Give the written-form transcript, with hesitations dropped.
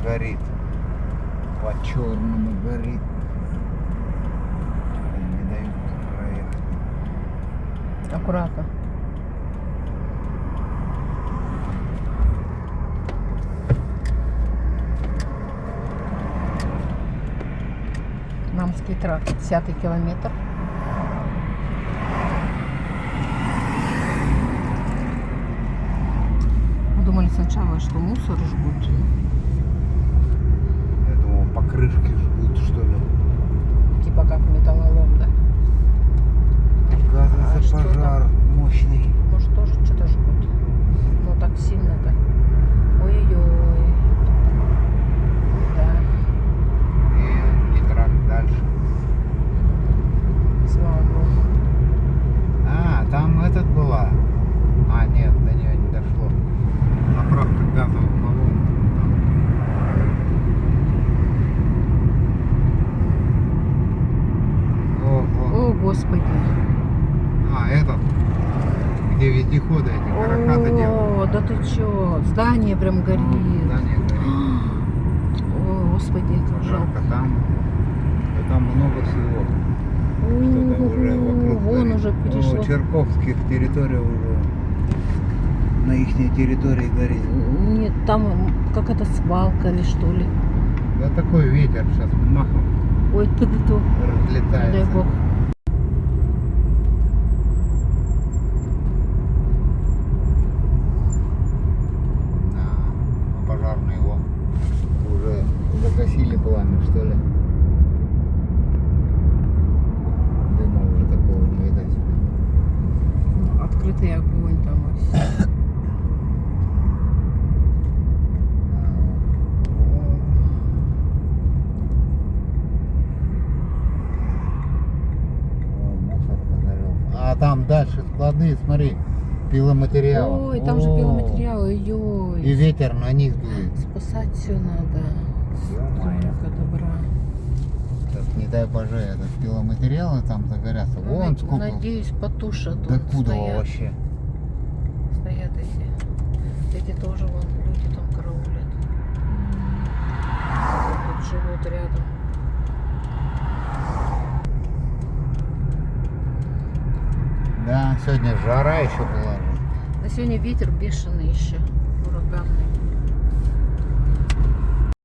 горит. По-черному горит. Не дают проехать. Аккуратно. Намский тракт, 10-й километр. Мы думали сначала, что мусор жгут. Я думал, покрышки жгут, что ли. Типа как металлолом, да? Оказывается, что пожар мощный. Может тоже что-то жгут. Но так сильно-то. Ой-ой-ой. Да, И тракт дальше. слава богу. А, там этот была. А, нет, до нее не дошло. Заправка газовых баллонов. Ого. О, Господи. А, этот, где вездеходы эти, каракаты делают. О, да ты чё? Здание прям горит. Здание горит. О, Господи, это жалко. Жарко там. Да там много всего. Что-то уже вокруг Вон горит. уже перешло. О, Черковских территория уже. На их территории горит. Нет, там какая-то свалка или что ли. Да такой ветер сейчас махом Ой, ты разлетается. дай бог. А пожарные его уже загасили пламя, что ли? Дыма уже такого не видать. Открытый огонь там вообще. А там дальше склады, смотри, пиломатериал. Ой, там же пиломатериал, ой-ой. И ветер на них дует. Спасать все надо. Ё-моё. Столько добра. Сейчас, не дай боже, этот пиломатериалы там загорятся. Вон сколько. Надеюсь, потушат. Да Вот куда стоят, вообще? стоят эти. Эти тоже вон люди там караулят. Тут живут рядом. Да, сегодня жара еще была же. Да сегодня ветер бешеный еще. Ураганный.